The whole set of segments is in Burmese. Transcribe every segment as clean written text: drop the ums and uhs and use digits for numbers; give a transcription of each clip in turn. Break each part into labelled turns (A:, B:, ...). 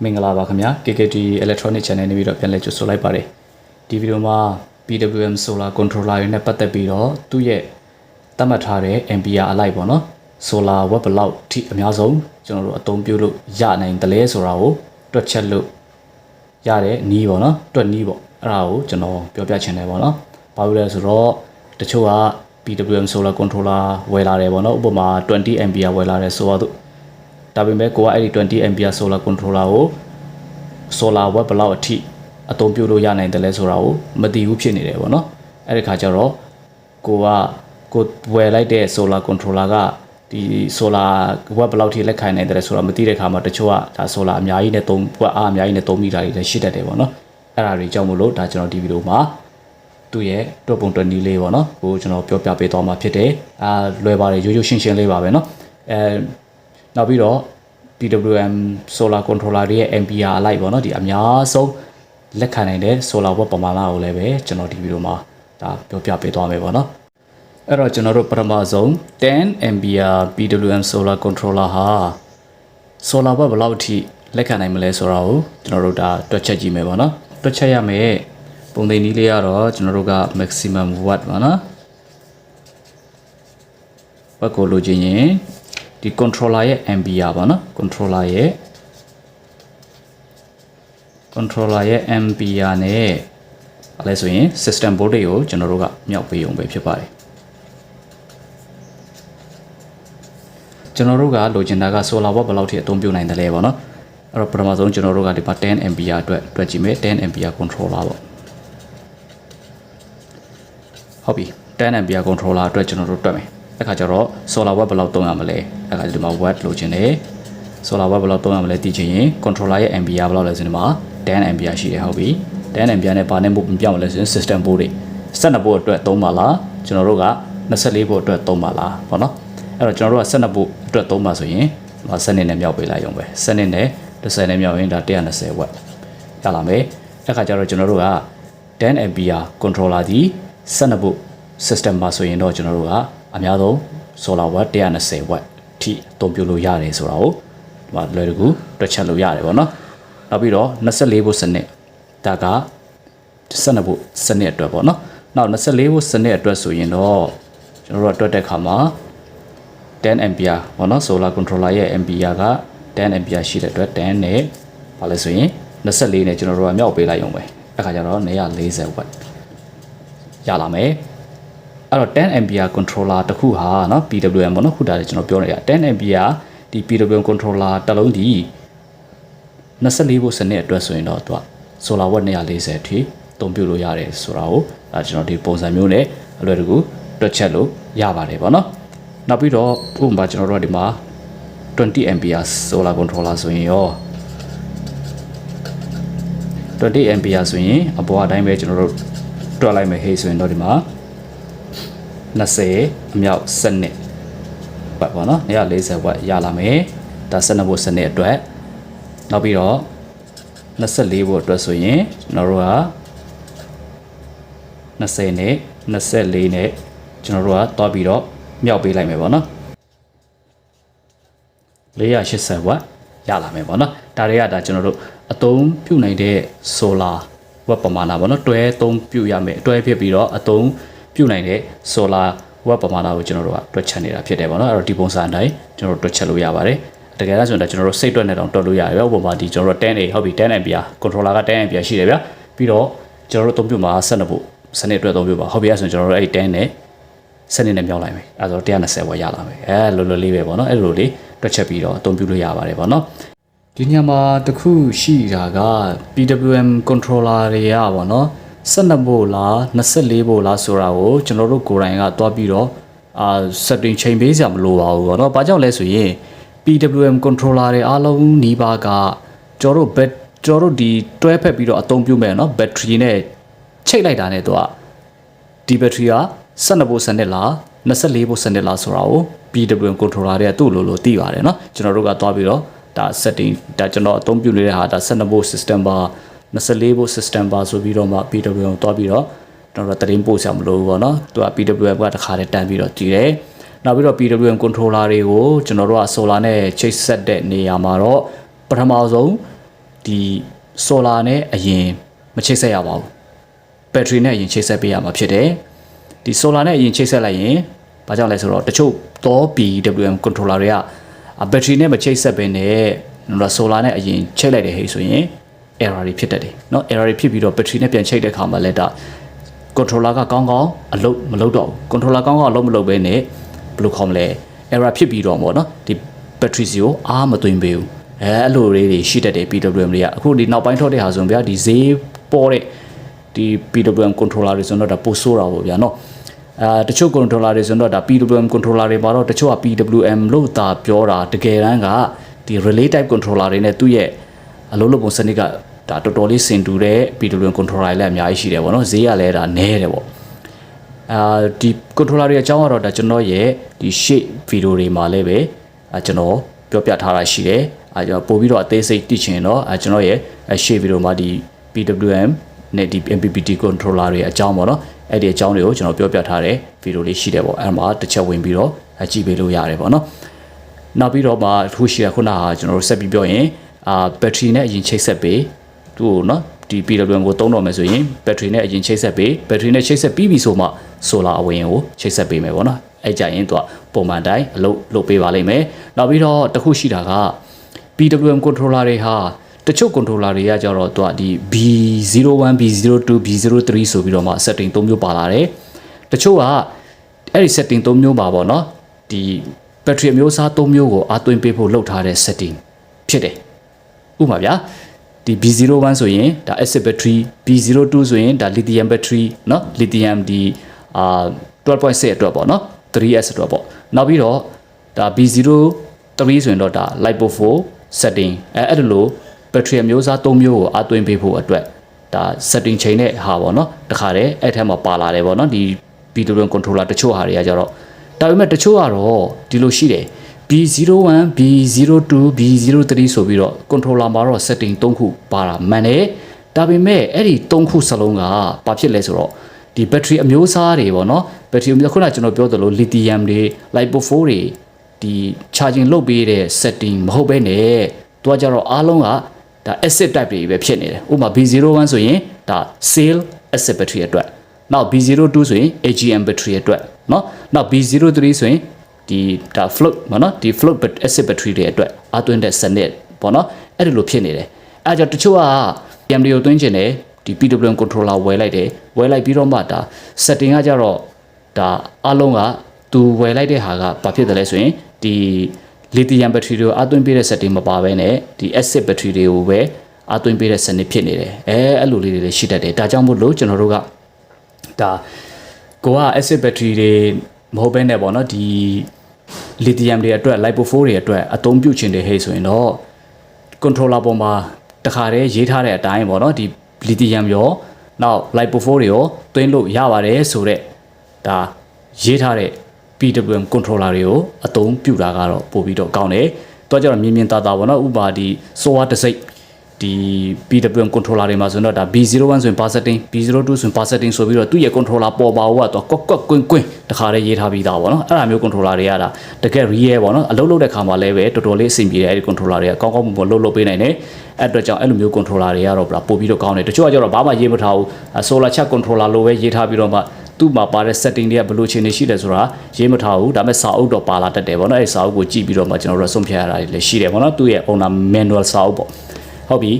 A: မင်္ဂလာပါခင်ဗျာ KKT Electronic Channel နေပြီးတော့ပြန်လည်ကြိုဆိုလိုက်ပါတယ်ဒီဗီဒီယိုမှာ PWM Solar Controller ရနဲ့ပတ်သက်ပြီးတော့သူ့ရဲ့သတ်မှတ်ထားတဲ့ Ampere အလိုက်ပေါ့နော် Solar Watt ဘယ်လောက်ထိအများဆုံးကျွန်တော်တို့အသုံးပြုလို့ရနိုင်တယ်လဲဆိုတာကိုတွက်ချက်လို့ရတဲ့နည်းပေါ့နော်တွက်နည်းပေါ့အဲ့ဒါကိုကျွန်တော်ပြောပြချင်တယ်ပေါ့နော်ဘာလို့လဲဆိုတော့တချို့က PWM Solar Controller ဝယ်လာတယ်ပေါ့နော်ဥပမာ20 Ampere ဝယ်လာတယ်ဆိုတော့ဒါပေမဲ့ကိုကအဲ့ဒီ20 Ampere Solar Controller ကို Solar Watt ဘယ်လောက်အထိအသုံးပြုလို့ရနိုင်တယ်လဲဆိုတာကိုမသိဘူးဖြစ်နေတယ်ပေါ့နော်အဲ့ဒီခါကျတော့ကိုဝယ်လိုက်တဲ့ Solar Controller ကဒီ Solar Watt ဘယ်လောက်ထိလက်ခံနိုင်တယ်လဲဆိုတာမသိတဲ့ခါမှာတချို့ကဒါ Solar အများကြီးနဲ့Watt အားအများကြီးနဲ့သုံးမိတာတွေလည်းရှိတတ်တယ်ပေါ့နော်အဲ့ဒါတွေကြောင့်မို့လို့ဒါကျွန်တော်ဒီဗီဒီယိုမှာသူ့ရဲ့တွက်ပုံတွက်နည်းလေးပေါ့နော်ကိုကျွန်တော်ပြောပြပေးသွားမှာဖြစ်တယ်လွယ်ပါတယ်ရိုးရိုးရှင်းရှင်းလေးပါပဲနော်နောက်ပြီးတော့ PWM Solar Controller ရဲ့ Ampere အလိုက်ပေါ့နော်ဒီအများဆုံးလက်ခံနိုင်တဲ့ Solar Watt ပမာဏကိုလည်းပဲကျွန်တော်ဒီဗီဒီယိုမှာဒါပြောပြပေးသွားမယ်ပေါ့နော်အဲ့တော့ကျွန်တော်တို့ပထမဆုံး10 Ampere PWM Solar Controller ဟာ Solar Watt ဘယ်လောက်ထိလက်ခံနိုင်မလဲဆိုတာကိုကျွန်တော်တို့ဒါတွက်ချက်ကြည့်မယ်ပေါ့နော်တွက်ချက်ရမယ်ပုံသိနည်းလေးကတော့ကျွန်တော်တို့က maximum watt ပေါ့နော်ဘက်ကိုလိုချင်ရင်ဒီ controller ရဲ့ Ampere ပေါ့နော် controller ရဲ့ Ampere နဲ့အဲ့လဲဆိုရင် system voltage ကိုကျွန်တော်တို့ကမြောက်ပေးအောင်ပဲဖြစ်ပါတယ်ကျွန်တော်တို့ကလိုချင်တာက solar watt ဘယ်လောက်ထိအသုံးပြုနိုင်တယ်လဲပေါ့နော်အဲ့တော့ပထမဆုံးကျွန်တော်တို့ကဒီမှာ10 Ampere အတွက်တွက်ကြည့်မယ်10 Ampere controller ပေါ့ဟုတ်ပြီ10 Ampere controller အတွက်ကျွန်တော်တို့တွက်မယ်အခါကျတော့ solar watt ဘယ်လောက်သုံးရမလဲအခါဒီမှာ watt လိုချင်တယ် solar watt ဘယ်လောက်သုံးရမလဲသိချင်ရင် controller ရဲ့ Ampere ဘယ်လောက်လဲဆိုဒီမှာ10 Ampere ရှိတယ်ဟုတ်ပြီ10 Ampere နဲ့ဘာနဲ့ပို့ပြမလဲဆိုရင် system board တွေ12 volt အတွက်သုံးပါလားကျွန်တော်တို့က24 volt အတွက်သုံးပါလားပေါ့နော်အဲ့တော့ကျွန်တော်တို့က12 volt အတွက်သုံးပါဆိုရင်စနစ်နဲ့မြောက်ပေးလိုက်ရုံပဲစနစ်နဲ့10နဲ့မြောက်ရင်ဒါ120 watt ရလာမယ်အခါကျတော့ကျွန်တော်တို့က10 Ampere controller ဒီ12 volt system မှာဆိုရင်တော့ကျွန်တော်တို့ကအများဆုံး solar watt 120 watt ထိအသုံးပြုလို့ရတယ်ဆိုတာကိုဒီမှာလွယ်တကူတွက်ချက်လို့ရတယ်ပေါ့နော်နောက်ပြီးတော့24 volt စနစ်ဒါက12 volt စနစ်အတွက်ပေါ့နော်နောက်24 volt စနစ်အတွက်ဆိုရင်တော့ကျွန်တော်တို့တွက်တဲ့အခါမှာ10 Ampere ပေါ့နော် solar controller ရဲ့ Ampere က10 Ampere ရှိတဲ့အတွက်10နဲ့ဘာလဲဆိုရင်24နဲ့ကျွန်တော်တို့ကမြောက်ပေးလိုက်ရုံပဲအခါကျတော့140 watt ရလာမယ်အဲ့တော့10 Ampere controller တစ်ခုဟာเนาะ PWM ပေါ့နော်ခုဒါလည်းကျွန်တော်ပြောနေတာ10 Ampere ဒီ PWM controller တစ်လုံးဒီ24 volt စနစ်အတွက်ဆိုရင်တော့သူက solar watt 140အထိအသုံးပြုလို့ရတယ်ဆိုတာကိုဒါကျွန်တော်ဒီပုံစံမျိုးနဲ့အလွယ်တကူတွက်ချက်လို့ရပါတယ်ပေါ့နော်နောက်ပြီးတော့ဥပမာကျွန်တော်တို့ဒီမှာ20 Ampere solar controller ဆိုရင်ရော20 Ampere ဆိုရင်အပေါ်အတိုင်းပဲကျွန်တော်တို့တွက်လိုက်မယ်ဟေးဆိုရင်တော့ဒီမှာ20အမြောက်စနစ်ပတ်ပေါ့နော်140 watt ရလာမယ်ဒါ12 volt စနစ်အတွက်နောက်ပြီးတော့24 volt အတွက်ဆိုရင်ကျွန်တော်တို့က20နဲ့24နဲ့ကျွန်တော်တို့ကတွားပြီးတော့မြောက်ပေးလိုက်မယ်ပေါ့နော်480 watt ရလာမယ်ပေါ့နော်ဒါတွေကဒါကျွန်တော်တို့အသုံးပြုနိုင်တဲ့ solar watt ပမာဏပေါ့နော်တွဲသုံးပြုရမယ်တွဲဖြစ်ပြီးတော့အသုံးပြုနိုင်တဲ့ solar watt ပမာဏကိုကျွန်တော်တို့ကတွက်ချက်နေတာဖြစ်တယ်ပေါ့နော်အဲ့တော့ဒီပုံစံအတိုင်းကျွန်တော်တို့တွက်ချက်လို့ရပါတယ်တကယ်လို့ဆိုရင်ကျွန်တော်တို့စိတ်တွက်နေတော့တွက်လို့ရတယ်ဗျဥပမာဒီကျွန်တော်တို့10 ဟုတ်ပြီ10 Ampere controller က10 Ampere ရှိတယ်ဗျပြီးတော့ကျွန်တော်တို့အသုံးပြုမှာ12 volt စနစ်အတွက်အသုံးပြုပါဟုတ်ပြီအဲ့ဆိုရင်ကျွန်တော်တို့အဲ့10နဲ့စနစ်နဲ့မြောက်လိုက်မယ်အဲ့ဆို120 watt ရလာမယ်လွယ်လွယ်လေးပဲပေါ့နော်အဲ့လိုလေးတွက်ချက်ပြီးတော့အသုံးပြုလို့ရပါတယ်ပေါ့နော်ဒီညမှာတခုရှိတာက PWM controller တွေကပေါ့နော်12 volt လား24 volt လားဆိုတာကိုကျွန်တော်တို့ကိုယ်တိုင်ကတွားပြီးတော့setting ချိန်ပေးစရာမလိုပါဘူးပေါ့နော်။ဘာကြောင့်လဲဆိုရင် PWM controller တွေအားလုံးနီးပါးကကျွန်တော်တို့ဒီတွဲဖက်ပြီးတော့အသုံးပြုမယ်နော် battery နဲ့ချိတ်လိုက်တာနဲ့တော့ဒီ battery က12 volt စနစ်လား24 volt စနစ်လားဆိုတာကို PWM controller တွေကသူ့လိုသိပါတယ်နော်။ကျွန်တော်တို့ကတွားပြီးတော့ဒါ setting ဒါကျွန်တော်အသုံးပြုနေတဲ့ဟာဒါ12 volt system ပါ24 volt system ပါဆိုပြီးတော့မှ PWM တွားပြီးတော့ကျွန်တော်တင်ပို့ဆရာမလို့ဘူးပေါ့နော်သူက PWM ကတခါတည်းတန်းပြီးတော့ကြည့်တယ်နောက်ပြီးတော့ PWM controller တွေကိုကျွန်တော်တို့က solar နဲ့ချိတ်ဆက်တဲ့နေရာမှာတော့ပထမဆုံး ဒီ solar နဲ့အရင်မချိတ်ဆက်ရပါဘူး battery နဲ့အရင်ချိတ်ဆက်ပေးရမှာဖြစ်တယ်ဒီ solar နဲ့အရင်ချိတ်ဆက်လိုက်ရင်ဘာကြောင့်လဲဆိုတော့တချို့သော PWM controller တွေက battery နဲ့မချိတ်ဆက်ဘဲနဲ့ solar နဲ့အရင်ချိတ်လိုက်တယ်ဟဲ့ဆိုရင် error တွေဖြစ်တတ်တယ်เนาะ error တွေဖြစ်ပြီးတော့ battery နဲ့ပြန်ချိတ်တဲ့အခါမှာလည်းဒါ controller ကကောင်းကောင်းအလုပ်မလုပ်တော့ဘူး controller ကောင်းကောင်းအလုပ်မလုပ်ဘဲနဲ့ဘယ်လိုခေါ်မလဲ error ဖြစ်ပြီးတော့ပေါ့เนาะဒီ battery စီကိုအားမသွင်းပေးဘူးအဲ့လိုလေးတွေရှိတတ်တယ် PWM တွေကအခုဒီနောက်ပိုင်းထုတ်တဲ့ဟာဆိုရင်ဗျာဒီဈေးပေါ်တဲ့ဒီ PWM controller တွေဆိုတော့ဒါပိုဆိုးတာပေါ့ဗျာเนาะတချို့ controller တွေဆိုတော့ဒါ PWM controller တွေမှာတော့တချို့က PWM လို့သာပြောတာတကယ်တမ်းကဒီ relay type controller တွေနဲ့သူ့ရဲ့အလုံးလုံးပုံစနစ်ကဒါတော်တော်လေးစင်တူတဲ့ PWM controller တွေလည်းအများကြီးရှိတယ်ပေါ့နော်ဈေးကလည်းဒါနည်းတယ်ပေါ့ဒီ controller တွေအကြောင်းကတော့ဒါကျွန်တော်ရဲ့ဒီ shape video တွေမှာလည်းပဲကျွန်တော်ပြောပြထားတာရှိတယ်ကျွန်တော်ပို့ပြီးတော့အသေးစိတ်သိချင်တော့ကျွန်တော်ရဲ့ shape video မှာဒီ PWM နဲ့ဒီ MPPT controller တွေအကြောင်းပေါ့နော်အဲ့ဒီအကြောင်းတွေကိုကျွန်တော်ပြောပြထားတဲ့ video လေးရှိတယ်ပေါ့အဲ့မှာတစ်ချက်ဝင်ပြီးတော့ကြည့်ပေးလို့ရတယ်ပေါ့နော်နောက်ပြီးတော့မှအခုရှိရခုနကကျွန်တော်တို့ဆက်ပြီးပြောရင်battery နဲ့အရင်ချိတ်ဆက်ပေးသူ့ကိုနော်ဒီ PWM ကိုသုံးတော့မယ်ဆိုရင် battery နဲ့အရင်ချိတ်ဆက်ပေး battery နဲ့ချိတ်ဆက်ပြီးပြီဆိုမှ solar အဝင်ကိုချိတ်ဆက်ပေးမယ်ပေါ့နော်အဲ့ကြရင်သူကပုံမှန်တိုင်းအလုပ်ပေးပါလိမ့်မယ်နောက်ပြီးတော့တစ်ခုရှိတာက PWM controller တွေဟာတချို့ controller တွေကကြတော့သူကဒီ B01 B02 B03 ဆိုပြီးတော့မှ setting 3မျိုးပါလာတယ်တချို့ကအဲ့ဒီ setting 3မျိုးပါပေါ့နော်ဒီ battery အမျိုးအစား3မျိုးကိုအသွင်းပေးဖို့လုပ်ထားတဲ့ setting ဖြစ်တယ်ဥပမာဗျာဒီ B01 ဆိုရင်ဒါ acid battery B02 ဆိုရင်ဒါ lithium battery เนาะ lithium ဒီ12.6 အတွက်ပေါ့เนาะ 3S အတွက်ပေါ့နောက်ပြီးတော့ဒါ B03 ဆိုရင်တော့ဒါ lipo4 setting အဲ့ဒါလို့ battery အမျိုးအစား3မျိုးကိုအသွင်းပေးဖို့အတွက်ဒါ setting ချိန်နဲ့ဟာပေါ့เนาะတခါတည်းအဲ့ထက်မှာပါလာတယ်ပေါ့เนาะဒီ PWM controller တချို့ဟာတွေကကြတော့ဒါပေမဲ့တချို့ကတော့ဒီလိုရှိတယ် B01 B02 B03 ဆိုပြီးတော့ controller မှာတော့ setting 3ခုပါတာမှန်တယ်ဒါပေမဲ့အဲ့ဒီ3ခုစလုံးကဘာဖြစ်လဲဆိုတော့ဒီ battery အမျိုးအစားတွေပေါ့နော် battery အမျိုးခုနကကျွန်တော်ပြောသလို lithium တွေ lipo4 တွေဒီ charging လုပ်ပေးတဲ့ setting မဟုတ်ဘဲနဲ့သူကကြတော့အားလုံးကဒါ acid type တွေပဲဖြစ်နေတယ်ဥပမာ B01 ဆိုရင်ဒါ cell acid battery အတွက်နောက် B02 ဆိုရင် AGM battery အတွက်เนาะနောက် B03 ဆိုရင်ဒီဒါ float ပေါ့နော်ဒီ float acid battery တွေအတွက်အသွင်းတဲ့စနစ်ပေါ့နော်အဲ့ဒီလိုဖြစ်နေတယ်အဲ့ကြောင့်တချို့က PM တွေကိုသွင်းချင်တယ်ဒီ PWM controller ဝယ်လိုက်တယ်ဝယ်လိုက်ပြီးတော့မှဒါ setting ကကြတော့ဒါအလုံးကသူဝယ်လိုက်တဲ့ဟာကဘာဖြစ်တယ်လဲဆိုရင်ဒီ lithium battery တွေကိုအသွင်းပေးတဲ့ setting မပါဘဲနဲ့ဒီ acid battery တွေကိုပဲအသွင်းပေးတဲ့စနစ်ဖြစ်နေတယ်အဲ့လိုလေးတွေရှိတတ်တယ်ဒါကြောင့်မို့လို့ကျွန်တော်တို့ကဒါကိုက acid battery တွေမဟုတ်ဘဲနဲ့ပေါ့နော်ဒီ lithium တွေအတွက် lipo4 တွေအတွက်အသုံးပြုချင်တယ်ဟဲ့ဆိုရင်တော့ controller ပေါ်မှာတခါတည်းရေးထားတဲ့အတိုင်းပေါ့နော်ဒီ lithium ရောနောက် lipo4 တွေရောသွင်းလို့ရပါတယ်ဆိုတော့ဒါရေးထားတဲ့ PWM controller တွေကိုအသုံးပြုတာကတော့ပို့ပြီးတော့ကောင်းတယ်။တော့ကျတော့မြင်မြင်သာသာပေါ့နော်ဥပမာဒီ solar တစ်စိတ်ဒီ PWM controller တွေမှာဆိုတော့ဒါ B01 ဆိုရင် power setting B02 ဆိုရင် power setting ဆိုပြီးတော့သူ့ရဲ့ controller ပေါ်ပါတော့ကွက်ကွင်းကွင်းတခါတည်းရေးထားပြီးသားပေါ့နော်အဲ့ဒါမျိုး controller တွေကဒါတကယ် real ပေါ့နော်အလုပ်လုပ်တဲ့ခါမှာလည်းပဲတော်တော်လေးအဆင်ပြေတယ်အဲ့ဒီ controller တွေကကောင်းကောင်းမွန်မွန်လုပ်ပေးနိုင်တယ်အဲ့အတွက်ကြောင့်အဲ့လိုမျိုး controller တွေကတော့ပို့ပြီးတော့ကောင်းတယ်တချို့ကကျတော့ဘာမှရေးမထားဘူး solar chat controller လိုပဲရေးထားပြီးတော့မှသူ့မှာပါတဲ့ setting တွေကဘယ်လိုခြေနေရှိတယ်ဆိုတာရေးမထားဘူးဒါပေမဲ့စာအုပ်တော့ပါလာတတ်တယ်ပေါ့နော်အဲ့စာအုပ်ကိုကြည့်ပြီးတော့မှကျွန်တော်တို့ဆုံးဖြတ်ရတာလည်းရှိတယ်ပေါ့နော်သူ့ရဲ့ owner manual စာအုပ်ပေါ့ဟုတ်ပြီ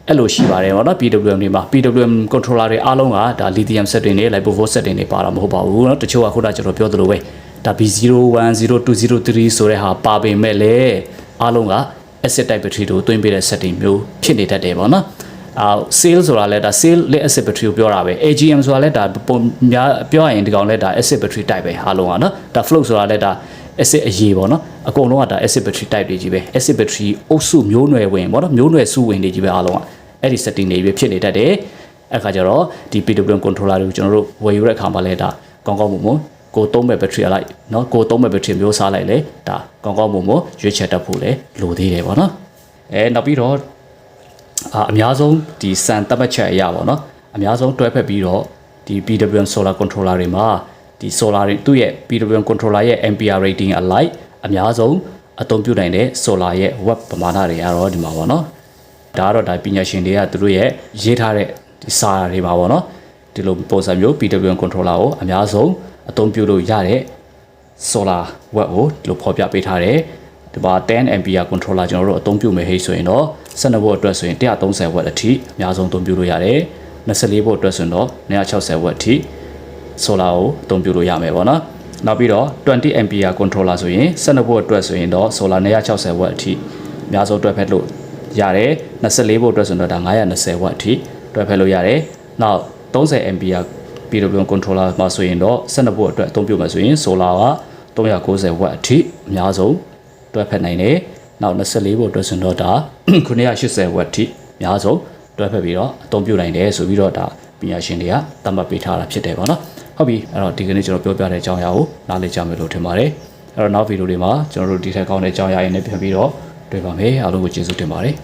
A: အဲ့လိုရှိပါတယ်ပေါ့နော် PWM တွေမှာ PWM controller တွေအားလုံးကဒါ lithium setting တွေ lipo4 setting တွေပါတာမဟုတ်ပါဘူးเนาะတချို့ကခုနကကျွန်တော်ပြောသလိုပဲဒါ B01 02 03ဆိုတဲ့ဟာပါပေမဲ့လည်းအားလုံးက acid type battery တို့သွင်းပေးတဲ့ setting မျိုးဖြစ်နေတတ်တယ်ပေါ့နော်sale ဆိုတာလဲဒါ sale လက် acid battery ကိုပြောတာပဲ AGM ဆိုတာလဲဒါပုံများပြောရရင်ဒီကောင်လဲဒါ acid battery type ပဲအားလုံးကနော်ဒါ float ဆိုတာလဲဒါ acid အရေးပေါ့နော်အကုန်လုံးကဒါ acid battery type တွေကြီးပဲ acid battery အုပ်စုမျိုးနွယ်ဝင်ပေါ့နော်မျိုးနွယ်စုဝင်တွေကြီးပဲအားလုံးကအဲ့ဒီ setting တွေပဲဖြစ်နေတတ်တယ်အဲ့ခါကျတော့ဒီ PWM controller တွေကိုကျွန်တော်တို့ဝယ်ယူတဲ့အခါမှာလဲဒါကောင်းကောင်းမွန်မွန်ကိုသုံးမဲ့ battery လိုက်เนาะကိုသုံးမဲ့ battery မျိုးစားလိုက်လေဒါကောင်းကောင်းမွန်မွန်ရွေးချယ်တတ်ဖို့လဲလိုသေးတယ်ပေါ့နော်နောက်ပြီးတော့အများဆုံးဒီစံသတ်မှတ်ချက်အရာပေါ့နော်အများဆုံးတွဲဖက်ပြီးတော့ဒီ PWM solar controller တွေမှာဒီ solar တွေသူ့ရဲ့ PWM controller ရဲ့ ampere rating အလိုက်အများဆုံးအသုံးပြုနိုင်တဲ့ solar ရဲ့ watt ပမာဏတွေကတော့ဒီမှာပေါ့နော်တ ဒါကတော့ဒါပညာရှင်တွေကသူတို့ရဲ့ရေးထားတဲ့ဒီစာတွေပါပေါ့နော်ဒီလိုပုံစံမျိုး PWM controller ကိုအများဆုံးအသုံးပြုလို့ရတဲ့ solar watt ကိုဒီလိုဖော်ပြပေးထားတယ်ဒီမှာ10 ampere controller ကျွန်တော်တို့အသုံးပြုမယ်ဟိဆိုရင်တော့12 volt အတွက်ဆိုရင်130 watt အထိအများဆုံးအသုံးပြုလို့ရတယ်24 volt အတွက်ဆိုရင်တော့260 watt အထိ solar ကိုအသုံးပြုလို့ရမယ်ပေါ့နော်နောက်ပြီးတော့20 ampere controller ဆိုရင်12 volt အတွက်ဆိုရင်တော့ solar 260 watt အထိအများဆုံးတွဲဖက်လို့ရတယ်24 volt အတွက်ဆိုတော့ဒါ920 watt အထိတွဲဖက်လို့ရတယ်နောက်30 ampere PWM controller မှာဆိုရင်တော့12 volt အတွက်အသုံးပြုမှာဆိုရင် solar က390 watt အထိအများဆုံးတွဲဖက်နိုင်တယ်နောက်24 volt အတွက်ဆိုတော့ဒါ980 watt အထိအများဆုံးတွဲဖက်ပြီးတော့အသုံးပြုနိုင်တယ်ဆိုပြီးတော့ဒါပညာရှင်တွေကသတ်မှတ်ပေးထားတာဖြစ်တယ်ပေါ့နော်ဟုတ်ပြီအဲ့တော့ဒီကနေ့ကျွန်တော်ပြောပြတဲ့အကြောင်းအရာကိုနားလည်ကြမယ်လို့ထင်ပါတယ်အဲ့တော့နောက်ဗီဒီယိုတွေမှာကျွန်တော်တို့ဒီထက်ကောင်းတဲ့အကြောင်းအရာတွေနဲ့ပြန်ပြီးတော့တွေ့ပါမယ်အားလုံးကိုကျေးဇူးတင်ပါတယ်